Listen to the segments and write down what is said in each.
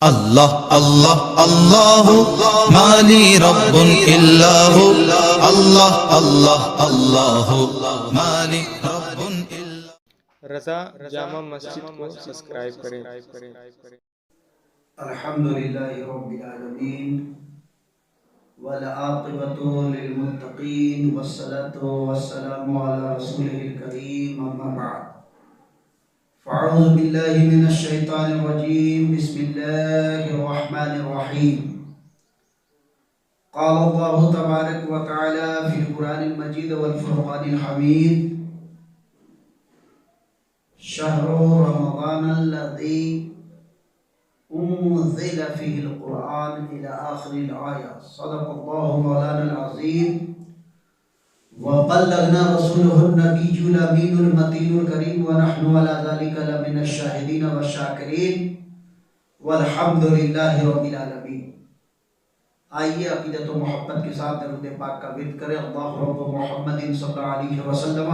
আল্লাহ আল্লাহ আল্লাহ মালি রব্বুন ইল্লাহু আল্লাহ আল্লাহ আল্লাহ মালি রব্বুন रज़ा जामा मस्जिद को सब्सक्राइब करें। अल्हम्दुलिल्लाहि रब्बिल आलमीन वल आक़िबतु लिल मुत्तक़ीन वस्सलातु वस्सलामु अला रसूलिहिल करीम अम्मा बअद फ़अऊज़ु बिल्लाहि मिनश शैतानिर रजीम बिस्मिल्लाहिर रहमानिर रहीम क़ाल अल्लाहु तबारक व तआला फ़िल क़ुरानिल मजीद वल फ़ुरक़ानिल हमीद शहरु रमज़ानल्लज़ी उन्ज़िल फ़ीहिल क़ुरआन इला आख़िरिल आया सदक़ल्लाहु मौलानाल अज़ीम व बल्लगना रसूलुहुन नबियुल अमीनुल मतीनुल करीम व नहनु अला ज़ालिका लमिनश शाहिदीन व शाकिरीन वल्हम्दुलिल्लाहि रब्बिल आलमीन। आइए अक़ीदत व मोहब्बत के साथ दरूद पाक का विर्द करें। अल्लाहु रब्बु मुहम्मदिन सल्लल्लाहु अलैहि वसल्लम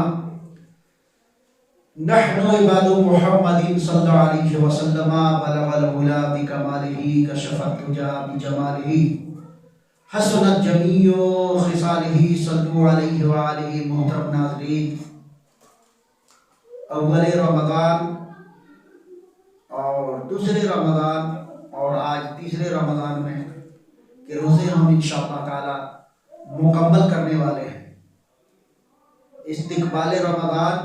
नहनु इबादु मुहम्मदिन सल्लल्लाहु अलैहि वसल्लम बलगल उला बिकमालिही कशफत तुजा बिजमालिही हसनत जमीउ खिसालिही सल्लु अलैहि व आलिहि। मोहतरम नाज़रीन, अव्वल रमज़ान और दूसरे रमज़ान और आज तीसरे रमज़ान में के रोज़े हम इंशाअल्लाह ताला मुकम्मल करने वाले हैं। इस्तिक़बाल रमज़ान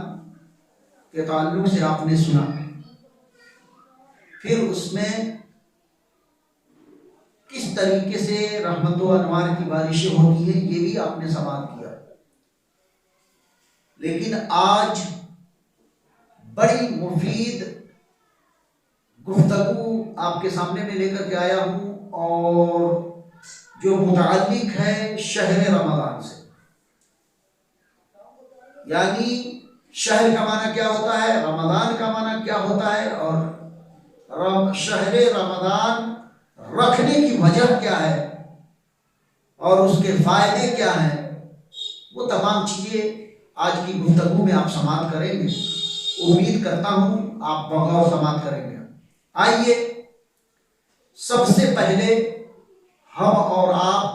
के ताल्लुक से आपने सुना, फिर उसमें किस तरीके से रहमत व अनवार की बारिशें होती हैं ये भी आपने समाअत किया। लेकिन आज बड़ी मुफीद गुफ्तगू आपके सामने में लेकर के आया हूँ और जो मुताल्लिक है शहर रमज़ान से। यानी शहर का माना क्या होता है, रमज़ान का माना क्या होता है और शहर रमज़ान रखने की वजह क्या है और उसके फ़ायदे क्या हैं, वो तमाम चीज़ें आज की गुफ्तगू में आप समाअत करेंगे। उम्मीद करता हूँ आप बगौर समाअत करेंगे। आइए सबसे पहले हम और आप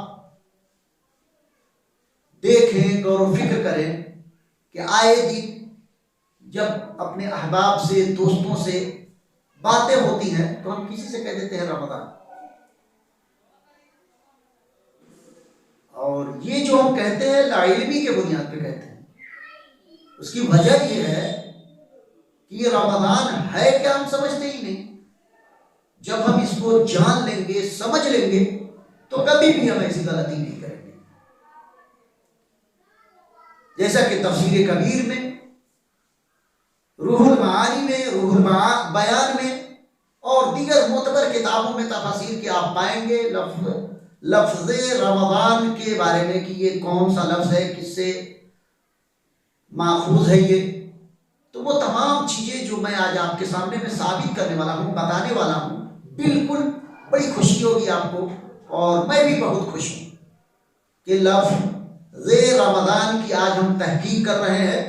देखें, गौर फिक्र करें कि आए दिन जब अपने अहबाब से, दोस्तों से बातें होती हैं तो हम किसी से कह देते हैं रमज़ान। और ये जो हम कहते हैं लाइल्मी के बुनियाद पे कहते हैं। उसकी वजह ये है कि ये रमज़ान है क्या हम समझते ही नहीं। जब हम इसको जान लेंगे, समझ लेंगे तो कभी भी हम ऐसी गलती नहीं करेंगे। जैसा कि तफसीर कबीर में, रूहुल मानी में, रूहुल बयान में और दीगर मोतबर किताबों में तफसीर के आप पाएंगे लफ्ज़ रमज़ान के बारे में कि ये कौन सा लफ्ज़ है, किससे माखूज है ये। तो वो तमाम चीज़ें जो मैं आज आपके सामने में साबित करने वाला हूँ, बताने वाला हूँ, बिल्कुल बड़ी खुशी होगी आपको और मैं भी बहुत खुश हूँ कि लफ्ज़ रमज़ान की आज हम तहकीक कर रहे हैं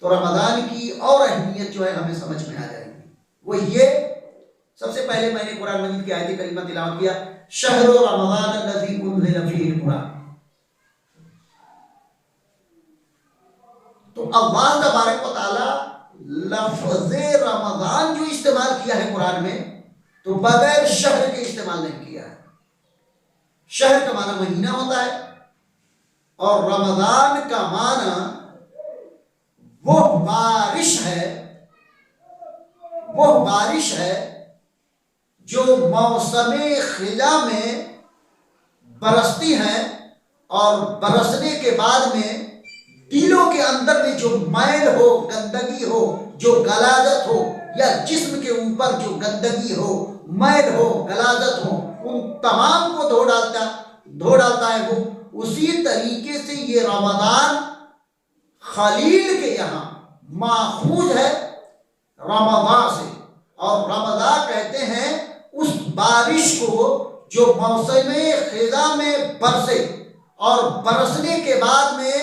तो रमज़ान की और अहमियत जो है हमें समझ में आ जाएगी। वो ये, सबसे पहले मैंने कुरान मजीद की आयत करीमा तिलावत किया, शहरु रमज़ानल्लज़ी उन्ज़िल फ़ीहिल कुरान। तो अल्लाह तबारक व तआला लफ्ज़ रमज़ान जो इस्तेमाल किया है कुरान में तो बगैर शहर के इस्तेमाल नहीं किया है। शहर का माना महीना होता है और रमज़ान का माना वो बारिश है जो मौसमे खिला में बरसती है और बरसने के बाद में दिलों के अंदर में जो मैल हो, गंदगी हो, जो गलाजत हो या जिस्म के ऊपर जो गंदगी हो, मैल हो, गलाजत हो, उन तमाम को धो डालता है। वो उसी तरीके से ये रमज़ान खलील के यहाँ माखूज है रमज़ा से। और रमज़ा कहते हैं उस बारिश को जो मौसमे खिज़ा में बरसे और बरसने के बाद में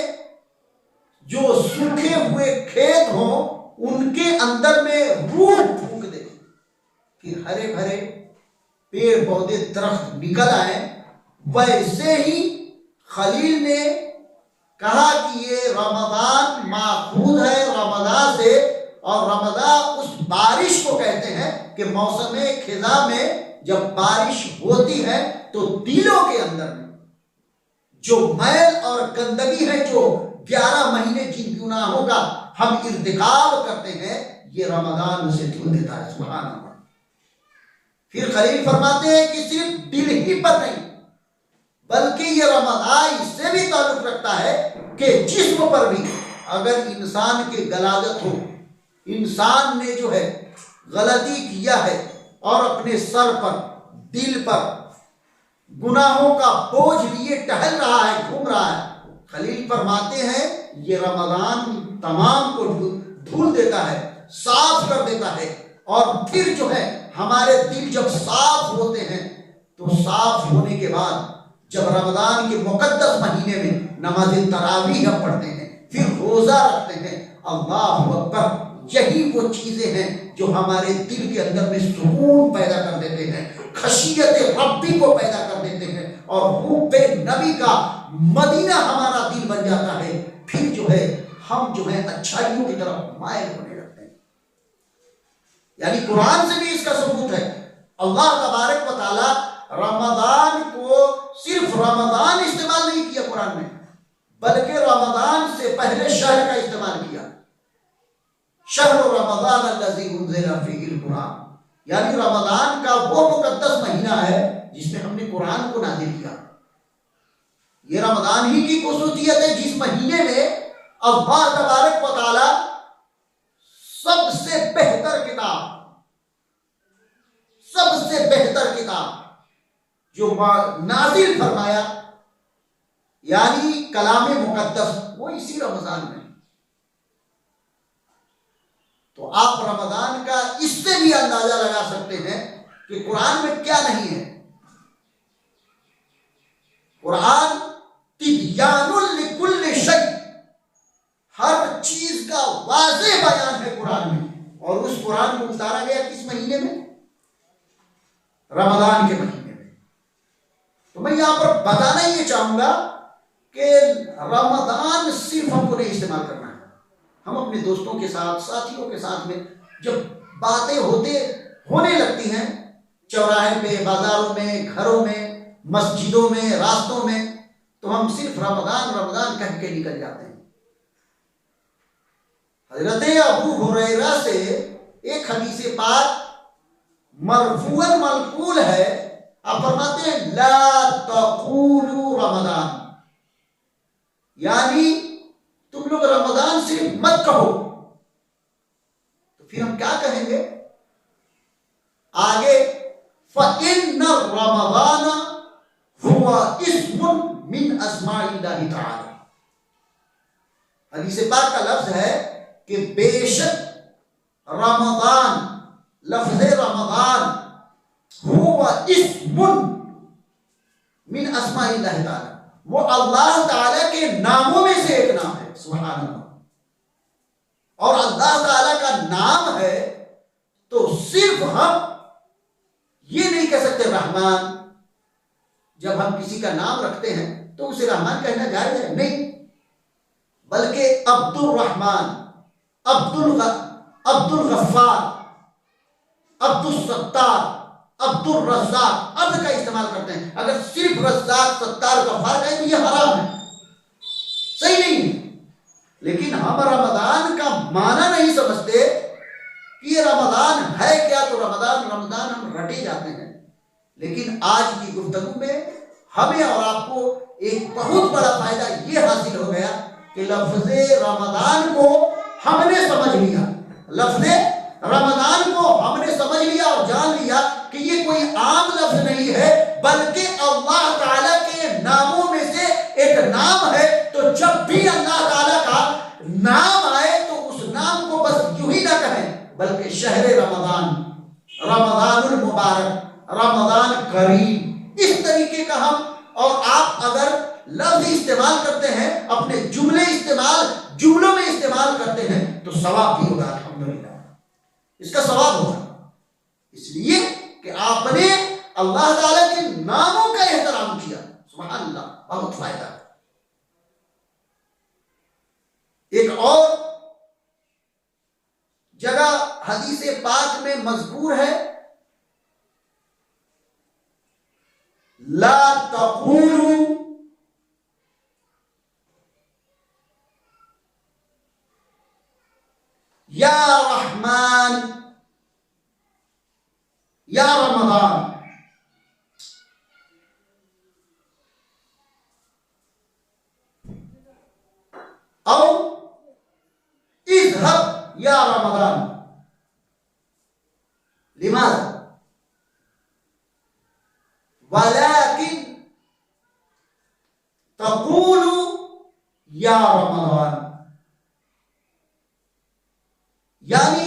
जो सूखे हुए खेत हों उनके अंदर में रूह फूंक दे, फिर हरे भरे पेड़ पौधे दरख्त निकल आए, वैसे ही खलील ने कहा कि ये रमजान माखूज है रमजान से, और रमजान उस बारिश को कहते हैं कि मौसम खिजा में जब बारिश होती है तो दिलों के अंदर में जो मैल और गंदगी है, जो 11 महीने जिन गुनाहों का हम इर्तिकाब करते हैं, ये रमजान उसे धुल देता है। सुभान अल्लाह। फिर खलील फरमाते हैं कि सिर्फ दिल ही पर नहीं, बल्कि ये रमजान इससे भी ताल्लुक रखता है कि जिस्म पर भी अगर इंसान के गलाजत हो, इंसान ने जो है गलती किया है और अपने सर पर, दिल पर गुनाहों का बोझ लिए टहल रहा है, घूम रहा है, खलील फरमाते हैं ये रमजान तमाम को धुल देता है, साफ कर देता है। और फिर जो है हमारे दिल जब साफ होते हैं तो साफ होने के बाद जब रमजान के मुकद्दस महीने में नमाज तरावीह हम पढ़ते हैं, फिर रोजा रखते हैं, अल्लाह अकबर, यही वो चीजें हैं जो हमारे दिल के अंदर में सुकून पैदा कर देते हैं, खशियत रब्बी को पैदा कर देते हैं, और हुब्बे नबी का मदीना हमारा दिल बन जाता है। फिर जो है हम जो है अच्छाइयों की तरफ मायल होने लगते हैं। यानी कुरान से भी इसका सबूत है। अल्लाह तबारक व तआला रमजान को सिर्फ रमजान इस्तेमाल नहीं किया कुरान में, बल्कि रमजान से पहले शहर का इस्तेमाल किया। शहर रमजान अल्लज़ी उन्ज़िला फ़ीहिल कुरान, यानी रमजान का वो मुकद्दस महीना है जिसमें हमने कुरान को नाज़िल किया। ये रमजान ही की खुसूसियत है जिस महीने में अल्लाह तबारक व तआला सबसे बेहतर किताब जो नाजिल फरमाया, यानी कलाम मुकद्दस, वो इसी रमजान में। तो आप रमजान का इससे भी अंदाजा लगा सकते हैं कि कुरान में क्या नहीं है। कुरान तिब्यानुल लिकुल्लि शै, हर चीज का वाज़ेह बयान है कुरान में। और उस कुरान को उतारा गया किस महीने में? रमजान के महीने में। तो मैं यहां पर बताना ये चाहूंगा कि रमजान सिर्फ हमको नहीं इस्तेमाल करना है। हम अपने दोस्तों के साथ, साथियों के साथ में जब बातें होने लगती हैं, चौराहे पे, बाजारों में, घरों में, मस्जिदों में, रास्तों में, तो हम सिर्फ रमजान रमजान कह के निकल जाते हैं। हज़रत अबू हुरैरा से एक हदीस पाक मरफूअन मनकूल है, आप फरमाते हैं ला तक़ूलू रमजान, यानी तुम लोग रमजान सिर्फ मत कहो। तो फिर हम क्या कहेंगे आगे? फ़इन्न रमज़ान हुवा इस्मुन मिन अस्माइल्लाहि तआला। हदीस पाक का लफ्ज है कि बेशक रमजान, लफ्ज रमजान हुवा इस्मुन मिन अस्माइल्लाहि तआला, वो अल्लाह ताला के नामों में से एक नाम है। सुभान अल्लाह। और अल्लाह ताला का नाम है तो सिर्फ हम ये नहीं कह सकते रहमान। जब हम किसी का नाम रखते हैं तो उसे रहमान कहना जायज है? नहीं, बल्कि अब्दुल रहमान, अब्दुल गफ्फार, अब्दुल सत्तार, अब्दुल रज़्ज़ाक अर्थ का इस्तेमाल करते हैं। अगर सिर्फ रज़्ज़ाक, सत्तार, गफ्फार कहें तो ये हराम है, सही नहीं है। लेकिन हम रमजान का माना नहीं समझते कि ये रमजान है क्या, तो रमजान हम रटे जाते हैं। लेकिन आज की गुफ्तगू में हमें और आपको एक बहुत बड़ा फायदा ये हासिल हो गया कि लफ्ज़े रमजान को हमने समझ लिया, लफ्ज़े रमजान को हमने समझ लिया और जान लिया कि ये कोई आम लफ्ज नहीं है, बल्कि अल्लाह ताला के नामों में से एक नाम है। तो जब भी अल्लाह ताला का नाम आए तो उस नाम को बस यूं ही ना कहें, बल्कि शहर रमजान, रमजानुल मुबारक, रमजान करीम, इस तरीके का हम और आप अगर लफ्ज इस्तेमाल करते हैं, अपने जुमलों में इस्तेमाल करते हैं, तो सवाब भी होगा। अल्हम्दुलिल्लाह, इसका सवाब होगा, इसलिए कि आपने अल्लाह ताला के नामों का एहतराम किया, सुभान अल्लाह, बहुत फायदा। एक और जगह हदीस पाक में मज़कूर है, ला तक़ूलू या रहमान या रमज़ान, और इज़हब या रमज़ान। लिमाज़ा? वलाकिन तक़ूलू या रमज़ान। यानी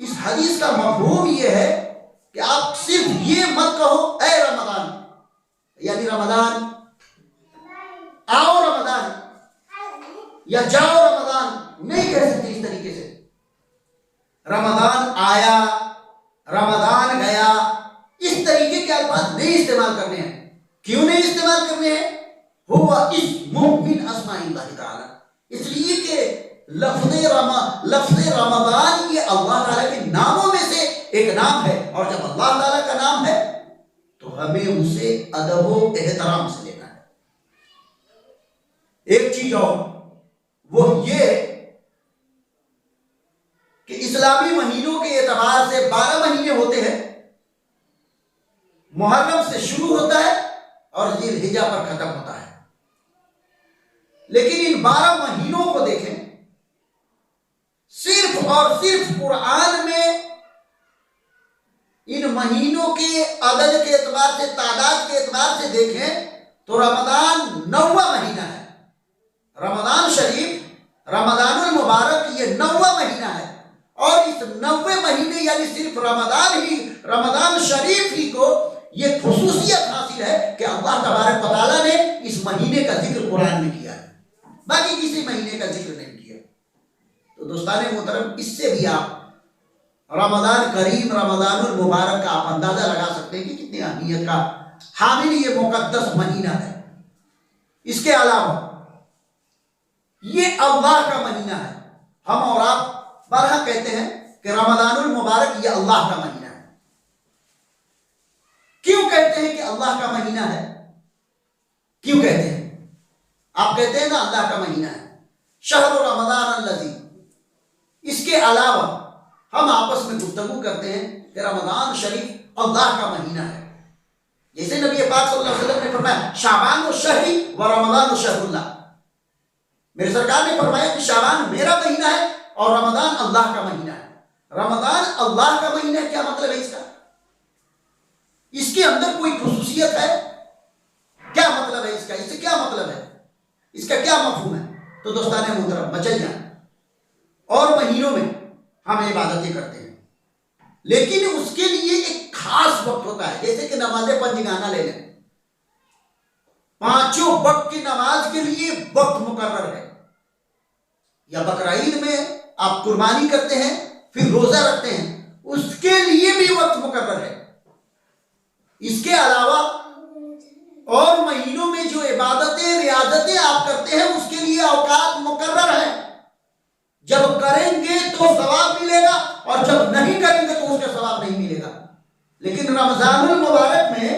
इस हदीस का मफ़हूम यह है कि आप सिर्फ ये मत कहो ऐ रमज़ान, यानी रमज़ान आओ, रमज़ान या जाओ रमज़ान, नहीं कह सकते इस तरीके से। रमज़ान आया, रमज़ान गया, इस तरीके के अल्फाज नहीं इस्तेमाल करने हैं। क्यों नहीं इस्तेमाल करने हैं? हुवा इस्मुम मिन अस्माइल्लाहि ताला, इसलिए कि लफ्ज़ रमज़ान ये अल्लाह ताला के नामों में से एक नाम है, और जब अल्लाह ताला का नाम है तो हमें उसे अदब एहतराम से लेना है। एक चीज और, वो ये कि इस्लामी महीनों के एतबार से 12 महीने होते हैं। मुहर्रम से शुरू होता है और जिलहिजा पर खत्म होता है। लेकिन इन 12 महीनों को देखें, सिर्फ और सिर्फ कुरान में इन महीनों के अदद के एतबार से, तादाद के एतबार से देखें तो रमज़ान 9वां महीना है। रमज़ान शरीफ, रमज़ानुल मुबारक, ये 9वां महीना है। और इस 9वें महीने यानी सिर्फ रमज़ान शरीफ ही को ये खुसूसियत हासिल है कि अल्लाह तबारक व तआला ने इस महीने का जिक्र कुरान में किया है, बाकी किसी महीने का जिक्र नहीं किया। तो दोस्ताने मोहतरम, इससे भी आप रमज़ान करीम, रमज़ानुल मुबारक का आप अंदाजा लगा सकते हैं कि कितनी अहमियत का हामिल ये मुकद्दस महीना है। इसके अलावा ये अल्लाह का महीना है। हम और आप बारहा कहते हैं कि रमज़ानुल मुबारक ये अल्लाह का महीना है। क्यों कहते हैं कि अल्लाह का महीना है? क्यों कहते हैं? आप कहते हैं ना अल्लाह का महीना है, शहर रमज़ान अल्लज़ी। इसके अलावा हम आपस में गुफ्तगू करते हैं कि रमज़ान शरीफ अल्लाह का महीना है। जैसे नबी पाक सल्लल्लाहु अलैहि वसल्लम ने फरमाया, शाबान व शहरी व रमज़ान शहरुल्लाह। मेरे सरकार ने फरमाया कि शाबान मेरा महीना है और रमज़ान अल्लाह का महीना है। रमज़ान अल्लाह का महीना है, क्या मतलब है इसका? इसके अंदर कोई खुसूसियत है? क्या मतलब है इसका? इससे क्या मतलब है? इसका क्या मफहूम है? तो दोस्ताने मोहतरम, बचल जाए और महीनों में हम इबादतें करते हैं, लेकिन उसके लिए एक खास वक्त होता है। जैसे कि नमाज़ पंजगाना ले लें, 5 वक्त की नमाज के लिए वक्त मुकर्रर है। या बकरीद में आप कुर्बानी करते हैं, फिर रोजा रखते हैं, उसके लिए भी वक्त मुकर्रर है। इसके अलावा और महीनों में जो इबादतें, रियाजतें आप करते हैं, उसके लिए औकात मुकर्रर है। जब करेंगे तो सवाब मिलेगा और जब नहीं करेंगे तो उसका सवाब नहीं मिलेगा। लेकिन रमज़ानुल मुबारक में